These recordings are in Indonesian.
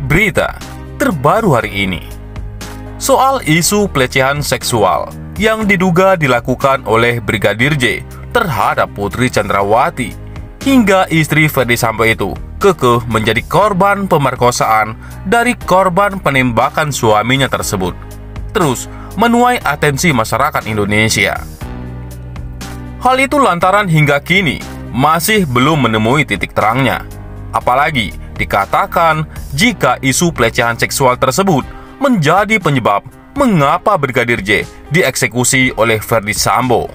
Berita terbaru hari ini soal isu pelecehan seksual yang diduga dilakukan oleh Brigadir J terhadap Putri Chandrawati hingga istri Ferdy Sambo itu kekeh menjadi korban pemerkosaan dari korban penembakan suaminya tersebut, terus menuai atensi masyarakat Indonesia. Hal itu lantaran hingga kini masih belum menemui titik terangnya. Apalagi dikatakan jika isu pelecehan seksual tersebut menjadi penyebab mengapa Brigadir J dieksekusi oleh Ferdy Sambo.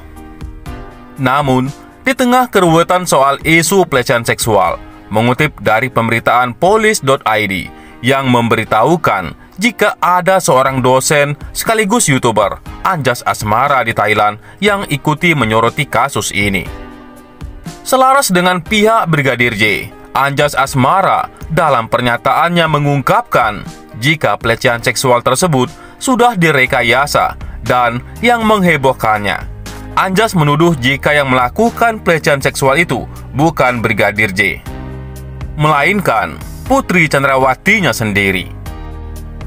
Namun, di tengah keruwetan soal isu pelecehan seksual, mengutip dari pemberitaan Polis.id yang memberitahukan jika ada seorang dosen sekaligus YouTuber, Anjas Asmara di Thailand, yang ikuti menyoroti kasus ini. Selaras dengan pihak Brigadir J, Anjas Asmara dalam pernyataannya mengungkapkan jika pelecehan seksual tersebut sudah direkayasa dan yang menghebohkannya. Anjas menuduh jika yang melakukan pelecehan seksual itu bukan Brigadir J, melainkan Putri Chandrawatinya sendiri.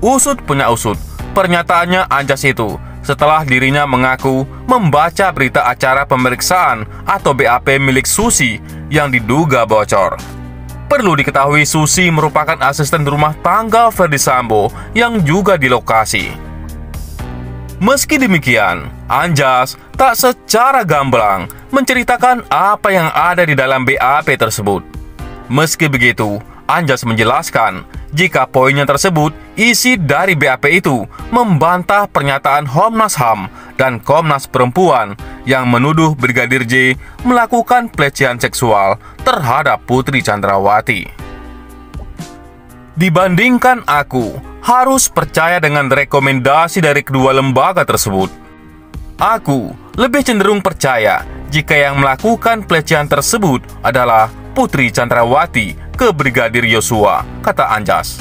Usut punya usut, pernyataannya Anjas itu setelah dirinya mengaku membaca berita acara pemeriksaan atau BAP milik Susi yang diduga bocor. Perlu diketahui Susi merupakan asisten rumah tangga Ferdy Sambo yang juga di lokasi. Meski demikian, Anjas tak secara gamblang menceritakan apa yang ada di dalam BAP tersebut. Meski begitu, Anjas menjelaskan jika poinnya tersebut isi dari BAP itu membantah pernyataan Komnas HAM dan Komnas Perempuan yang menuduh Brigadir J melakukan pelecehan seksual terhadap Putri Chandrawati. Dibandingkan aku harus percaya dengan rekomendasi dari kedua lembaga tersebut, aku lebih cenderung percaya jika yang melakukan pelecehan tersebut adalah Putri Chandrawati ke Brigadir Yosua, kata Anjas.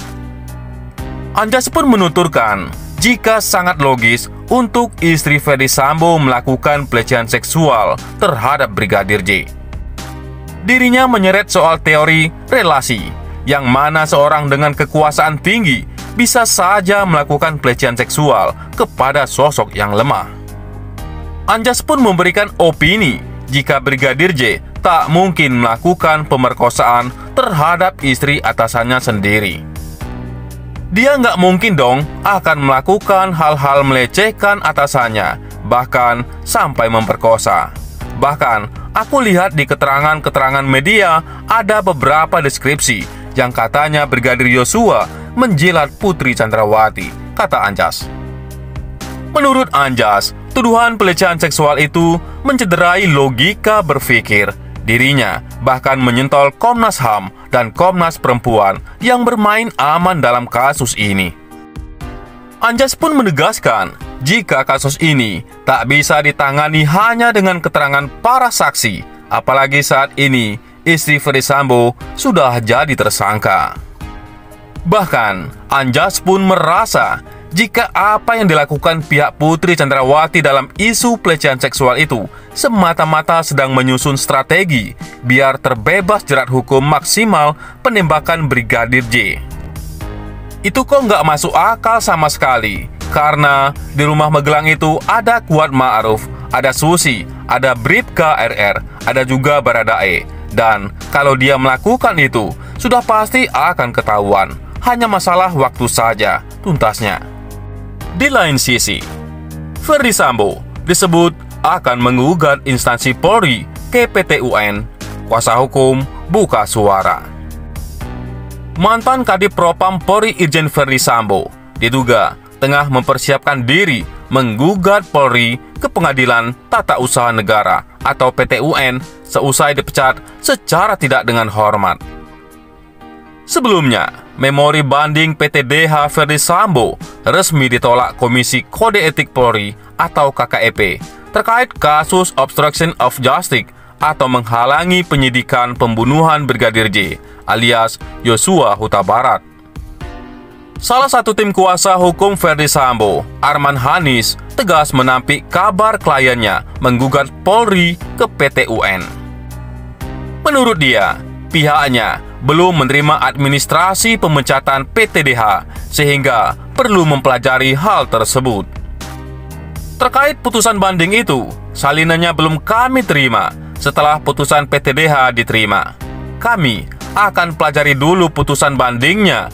Anjas pun menuturkan jika sangat logis untuk istri Ferdy Sambo melakukan pelecehan seksual terhadap Brigadir J. Dirinya menyeret soal teori relasi, yang mana seorang dengan kekuasaan tinggi bisa saja melakukan pelecehan seksual kepada sosok yang lemah. Anjas pun memberikan opini jika Brigadir J tak mungkin melakukan pemerkosaan terhadap istri atasannya sendiri. Dia nggak mungkin dong akan melakukan hal-hal melecehkan atasannya, bahkan sampai memperkosa. Bahkan, aku lihat di keterangan-keterangan media ada beberapa deskripsi yang katanya Brigadir Yosua menjilat Putri Chandrawati, kata Anjas. Menurut Anjas, tuduhan pelecehan seksual itu mencederai logika berpikir dirinya, bahkan menyentol Komnas HAM dan Komnas Perempuan yang bermain aman dalam kasus ini. Anjas pun menegaskan jika kasus ini tak bisa ditangani hanya dengan keterangan para saksi, apalagi saat ini istri Ferdy Sambo sudah jadi tersangka. Bahkan, Anjas pun merasa jika apa yang dilakukan pihak Putri Chandrawati dalam isu pelecehan seksual itu semata-mata sedang menyusun strategi biar terbebas jerat hukum maksimal penembakan Brigadir J. Itu kok nggak masuk akal sama sekali, karena di rumah Magelang itu ada Kuat Ma'ruf, ada Susi, ada Bribka RR, ada juga Baradae. Dan kalau dia melakukan itu, sudah pasti akan ketahuan. Hanya masalah waktu saja tuntasnya. Di lain sisi, Ferdy Sambo disebut akan menggugat instansi Polri ke PT UN. Kuasa hukum buka suara. Mantan Kadif Propam Polri Irjen Ferdy Sambo diduga tengah mempersiapkan diri menggugat Polri ke Pengadilan Tata Usaha Negara atau PT UN seusai dipecat secara tidak dengan hormat. Sebelumnya, memori banding PT DH Ferdy Sambo resmi ditolak Komisi Kode Etik Polri atau KKEP terkait kasus obstruction of justice atau menghalangi penyidikan pembunuhan Brigadir J alias Yosua Huta Barat. Salah satu tim kuasa hukum Ferdy Sambo, Arman Hanis, tegas menampik kabar kliennya menggugat Polri ke PT UN. Menurut dia, pihaknya belum menerima administrasi pemecatan PTDH sehingga perlu mempelajari hal tersebut. Terkait putusan banding itu, salinannya belum kami terima. Setelah putusan PTDH diterima, kami akan pelajari dulu putusan bandingnya,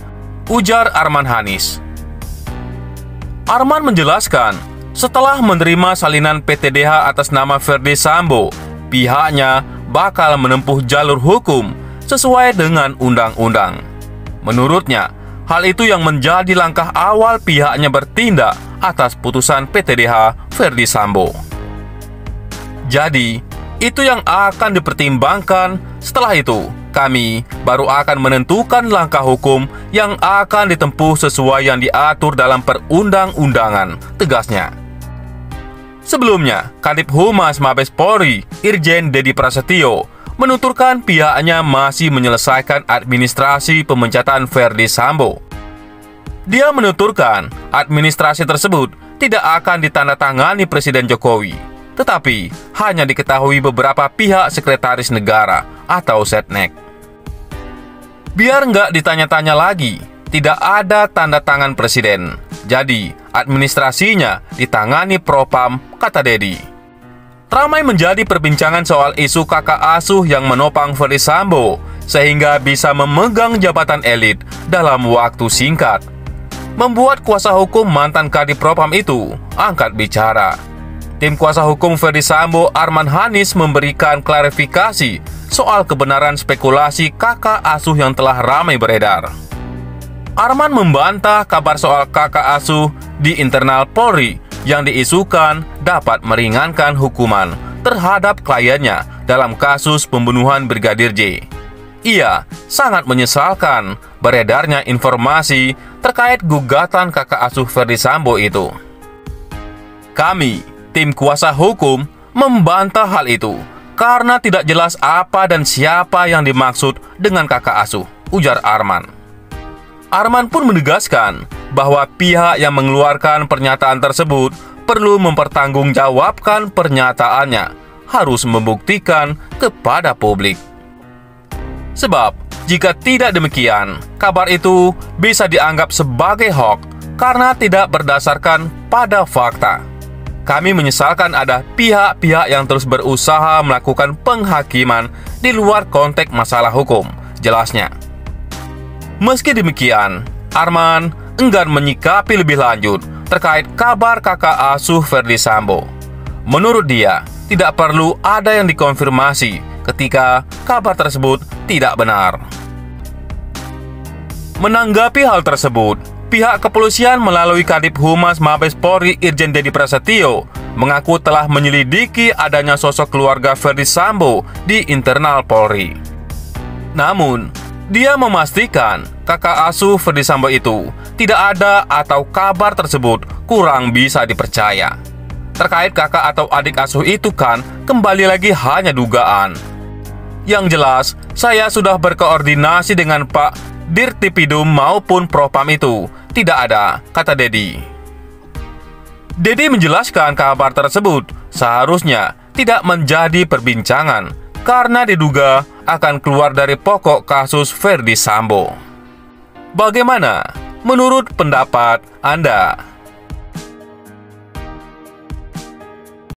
ujar Arman Hanis. Arman menjelaskan, setelah menerima salinan PTDH atas nama Ferdy Sambo, pihaknya bakal menempuh jalur hukum sesuai dengan undang-undang. Menurutnya, hal itu yang menjadi langkah awal pihaknya bertindak atas putusan PTDH Ferdy Sambo. Jadi, itu yang akan dipertimbangkan. Setelah itu, kami baru akan menentukan langkah hukum yang akan ditempuh sesuai yang diatur dalam perundang-undangan, tegasnya. Sebelumnya, Kadip Humas Mabes Polri, Irjen Dedi Prasetyo, menuturkan pihaknya masih menyelesaikan administrasi pemecatan Ferdy Sambo. Dia menuturkan administrasi tersebut tidak akan ditandatangani Presiden Jokowi, tetapi hanya diketahui beberapa pihak sekretaris negara atau setnek. Biar nggak ditanya-tanya lagi, tidak ada tanda tangan presiden. Jadi, administrasinya ditangani Propam, kata Dedi. Ramai menjadi perbincangan soal isu kakak asuh yang menopang Ferdy Sambo sehingga bisa memegang jabatan elit dalam waktu singkat, membuat kuasa hukum mantan Kadip Propam itu angkat bicara. Tim kuasa hukum Ferdy Sambo, Arman Hanis, memberikan klarifikasi soal kebenaran spekulasi kakak asuh yang telah ramai beredar. Arman membantah kabar soal kakak asuh di internal Polri yang diisukan dapat meringankan hukuman terhadap kliennya dalam kasus pembunuhan Brigadir J. Ia sangat menyesalkan beredarnya informasi terkait gugatan kakak asuh Ferdy Sambo itu. Kami, tim kuasa hukum, membantah hal itu karena tidak jelas apa dan siapa yang dimaksud dengan kakak asuh, ujar Arman. Arman pun menegaskan bahwa pihak yang mengeluarkan pernyataan tersebut perlu mempertanggungjawabkan pernyataannya, harus membuktikan kepada publik. Sebab, jika tidak demikian, kabar itu bisa dianggap sebagai hoax karena tidak berdasarkan pada fakta. Kami menyesalkan ada pihak-pihak yang terus berusaha melakukan penghakiman di luar konteks masalah hukum, jelasnya. Meski demikian, Arman enggan menyikapi lebih lanjut terkait kabar kakak asuh Ferdy Sambo. Menurut dia, tidak perlu ada yang dikonfirmasi ketika kabar tersebut tidak benar. Menanggapi hal tersebut, pihak kepolisian melalui Kadip Humas Mabes Polri Irjen Dedi Prasetyo mengaku telah menyelidiki adanya sosok keluarga Ferdy Sambo di internal Polri. Namun, dia memastikan kakak asuh Ferdy Sambo itu tidak ada atau kabar tersebut kurang bisa dipercaya. Terkait kakak atau adik asuh itu kan kembali lagi hanya dugaan. Yang jelas, saya sudah berkoordinasi dengan Pak Dirtipidum maupun Propam itu. Tidak ada, kata Dedi. Dedi menjelaskan kabar tersebut seharusnya tidak menjadi perbincangan karena diduga akan keluar dari pokok kasus Ferdy Sambo. Bagaimana menurut pendapat Anda?